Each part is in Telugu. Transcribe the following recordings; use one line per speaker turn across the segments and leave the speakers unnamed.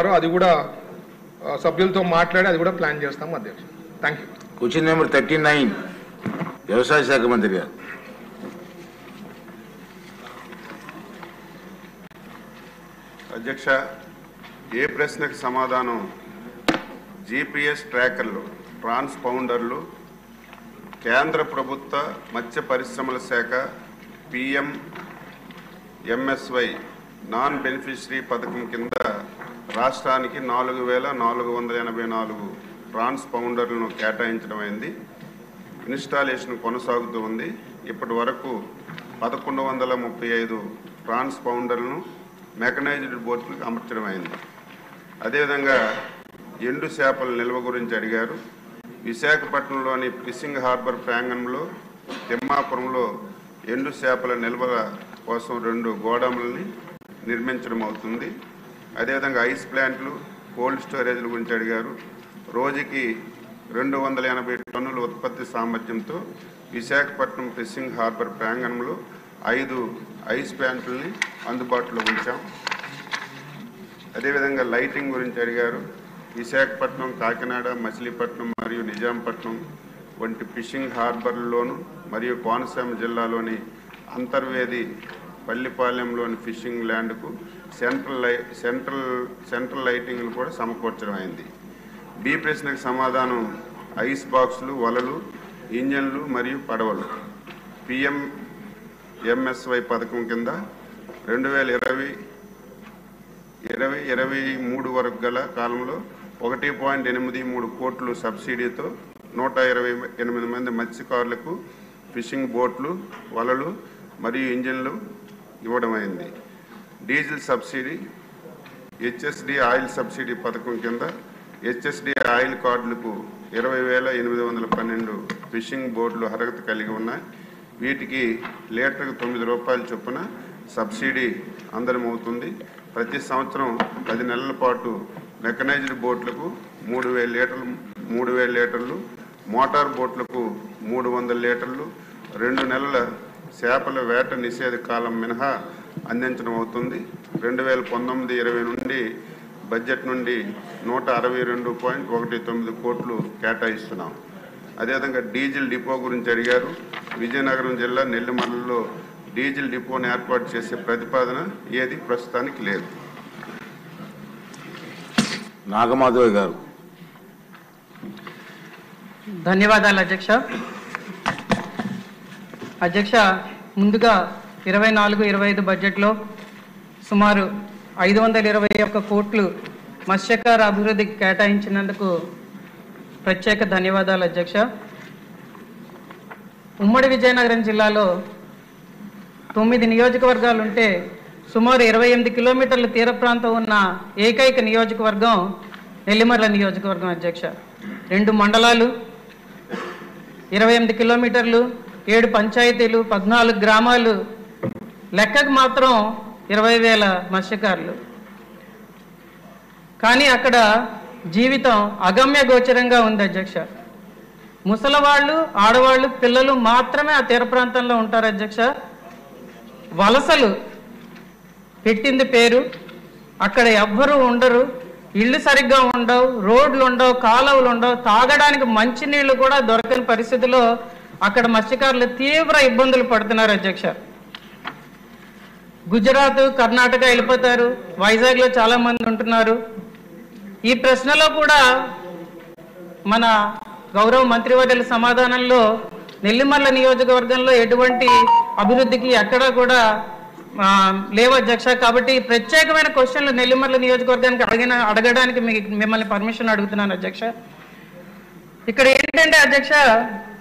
అది కూడా సభ్యులతో మాట్లాడి అది కూడా ప్లాన్ చేస్తాం అధ్యక్ష. Thank you.
క్వశ్చన్ నెంబర్ 39 వ్యవసాయ శాఖ మంత్రి గారు.
అధ్యక్ష, ఏ ప్రశ్నకు సమాధానం GPS ట్రాకర్లు, ట్రాన్స్పౌండర్లు కేంద్ర ప్రభుత్వ మత్స్య పరిశ్రమల శాఖ PMMSY నాన్ బెనిఫిషరీ పథకం కింద రాష్ట్రానికి 4484 ట్రాన్స్పౌండర్లను కేటాయించడం అయింది. ఇన్స్టాలేషన్ కొనసాగుతూ ఉంది. ఇప్పటి వరకు 1135 ట్రాన్స్పౌండర్లను మెకనైజ్డ్ బోట్లకు అమర్చడం అయింది. అదేవిధంగా ఎండు చేపల నిల్వ గురించి అడిగారు. విశాఖపట్నంలోని ఫిషింగ్ హార్బర్ ప్రాంగణంలో తిమ్మాపురంలో ఎండు చేపల నిల్వల కోసం 2 గోడౌన్లని నిర్మించడం అవుతుంది. అదేవిధంగా ఐస్ ప్లాంట్లు, కోల్డ్ స్టోరేజ్ల గురించి అడిగారు. రోజుకి 280 టన్నుల ఉత్పత్తి సామర్థ్యంతో విశాఖపట్నం ఫిషింగ్ హార్బర్ ప్రాంగణంలో 5 ఐస్ ప్లాంట్లని అందుబాటులో ఉంచాం. అదేవిధంగా లైటింగ్ గురించి అడిగారు. విశాఖపట్నం, కాకినాడ, మచిలీపట్నం మరియు నిజాంపట్నం వంటి ఫిషింగ్ హార్బర్లలోను మరియు కోనసీమ జిల్లాలోని అంతర్వేది, పల్లిపాలెంలోని ఫిషింగ్ ల్యాండ్కు సెంట్రల్ లైటింగ్లు కూడా సమకూర్చడం అయింది. బి ప్రశ్నకు సమాధానం ఐస్ బాక్సులు, వలలు, ఇంజన్లు మరియు పడవలు PMMSY పథకం కింద 2020-23 వరకు గల కాలంలో 1.83 కోట్లు సబ్సిడీతో 128 మంది మత్స్యకారులకు ఫిషింగ్ బోట్లు, వలలు మరియు ఇంజిన్లు ఇవ్వడమైంది. Diesel subsidy, HSD oil subsidy పథకం కింద HSD ఆయిల్ కార్డులకు 20,812 ఫిషింగ్ బోట్లు అర్హత కలిగి ఉన్నాయి. వీటికి లీటర్కు 9 రూపాయల చొప్పున సబ్సిడీ అందరమవుతుంది. ప్రతి సంవత్సరం 10 నెలల పాటు మెకనైజ్డ్ బోట్లకు 3,000 లీటర్లు, మోటార్ బోట్లకు 300 లీటర్లు, 2 నెలల చేపల వేట నిషేధ కాలం మినహా అందించడం అవుతుంది. 2019-20 నుండి బడ్జెట్ నుండి 162.19 కోట్లు కేటాయిస్తున్నాం. అదేవిధంగా డీజిల్ డిపో గురించి అడిగారు. విజయనగరం జిల్లా నెల్లిమర్లలో డీజిల్ డిపోను ఏర్పాటు చేసే ప్రతిపాదన ఏది ప్రస్తుతానికి లేదు.
నాగమాధవ్ గారు.
ధన్యవాదాలు అధ్యక్ష. అధ్యక్ష, ముందుగా 24-25 బడ్జెట్లో సుమారు 521 కోట్లు మత్స్యకార అభివృద్ధికి కేటాయించినందుకు ప్రత్యేక ధన్యవాదాలు అధ్యక్ష. ఉమ్మడి విజయనగరం జిల్లాలో 9 నియోజకవర్గాలు ఉంటే సుమారు 28 కిలోమీటర్ల తీర ప్రాంతం ఉన్న ఏకైక నియోజకవర్గం నెల్లిమర్ల నియోజకవర్గం అధ్యక్ష. 2 మండలాలు, 28 కిలోమీటర్లు, 7 పంచాయతీలు, 14 గ్రామాలు, లెక్కకు మాత్రం 20,000 మత్స్యకారులు. కానీ అక్కడ జీవితం అగమ్య గోచరంగా ఉంది అధ్యక్ష. ముసలివాళ్ళు, ఆడవాళ్ళు, పిల్లలు మాత్రమే ఆ తీర ప్రాంతంలో ఉంటారు అధ్యక్ష. వలసలు పెట్టింది పేరు, అక్కడ ఎవ్వరూ ఉండరు, ఇళ్ళు సరిగ్గా ఉండవు, రోడ్లు ఉండవు, కాలువలు ఉండవు, తాగడానికి మంచినీళ్లు కూడా దొరకని పరిస్థితిలో అక్కడ మత్స్యకారులు తీవ్ర ఇబ్బందులు పడుతున్నారు అధ్యక్ష. గుజరాత్, కర్ణాటక వెళ్ళిపోతారు, వైజాగ్లో చాలా మంది ఉంటున్నారు. ఈ ప్రశ్నలో కూడా మన గౌరవ మంత్రివర్యుల సమాధానంలో నెల్లిమర్ల నియోజకవర్గంలో ఎటువంటి అభివృద్ధికి ఎక్కడా కూడా లేవు అధ్యక్ష. కాబట్టి ప్రత్యేకమైన క్వశ్చన్లు నెల్లిమర్ల నియోజకవర్గానికి అడగడానికి మిమ్మల్ని పర్మిషన్ అడుగుతున్నాను అధ్యక్ష. ఇక్కడ ఏంటంటే అధ్యక్ష,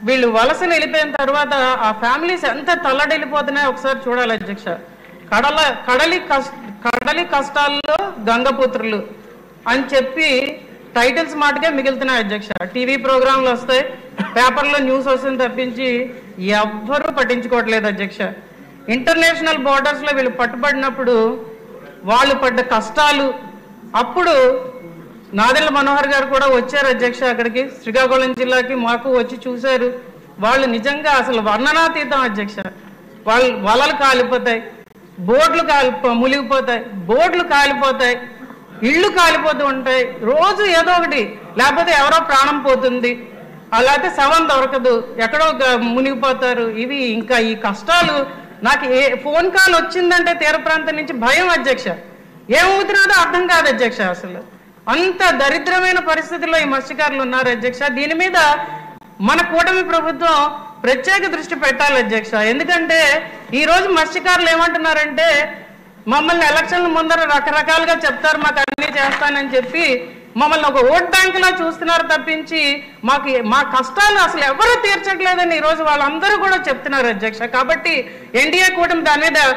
వీళ్ళు వలసలు వెళ్ళిపోయిన తర్వాత ఆ ఫ్యామిలీస్ ఎంత తల్లడిల్లిపోతున్నాయో ఒకసారి చూడాలి అధ్యక్ష. కడలి కష్టాల్లో గంగపుత్రులు అని చెప్పి టైటిల్స్ మాటకే మిగులుతున్నాయి అధ్యక్ష. టీవీ ప్రోగ్రాంలు వస్తాయి, పేపర్లో న్యూస్ వస్తుంది తప్పించి ఎవ్వరూ పట్టించుకోవట్లేదు అధ్యక్ష. ఇంటర్నేషనల్ బోర్డర్స్లో వీళ్ళు పట్టుబడినప్పుడు వాళ్ళు పడ్డ కష్టాలు, అప్పుడు నాదెళ్ల మనోహర్ గారు కూడా వచ్చారు అధ్యక్ష అక్కడికి, శ్రీకాకుళం జిల్లాకి మాకు వచ్చి చూశారు. వాళ్ళు నిజంగా అసలు వర్ణనాతీతం అధ్యక్ష. వాళ్ళు వలలు కాలిపోతాయి, బోట్లు మునిగిపోతాయి, బోట్లు కాలిపోతాయి, ఇళ్ళు కాలిపోతూ ఉంటాయి, రోజు ఏదో ఒకటి, లేకపోతే ఎవరో ప్రాణం పోతుంది, అలాగే శవం దొరకదు, ఎక్కడో మునిగిపోతారు. ఇవి ఇంకా ఈ కష్టాలు నాకు ఫోన్ కాల్ వచ్చిందంటే తీర ప్రాంతం నుంచి భయం అధ్యక్ష. ఏమవుతున్నదో అర్థం కాదు అధ్యక్ష. అసలు అంత దరిద్రమైన పరిస్థితుల్లో ఈ మత్స్యకారులు ఉన్నారు అధ్యక్ష. దీని మీద మన కూటమి ప్రభుత్వం ప్రత్యేక దృష్టి పెట్టాలి అధ్యక్ష. ఎందుకంటే ఈరోజు మత్స్యకారులు ఏమంటున్నారంటే, మమ్మల్ని ఎలక్షన్ల ముందర రకరకాలుగా చెప్తారు, మాకు అన్నీ చేస్తానని చెప్పి మమ్మల్ని ఒక ఓట్ బ్యాంక్ లా చూస్తున్నారు తప్పించి మా కష్టాలు అసలు ఎవరు తీర్చట్లేదని ఈరోజు వాళ్ళందరూ కూడా చెప్తున్నారు అధ్యక్ష. కాబట్టి ఎన్డీఏ కూటమి దాని మీద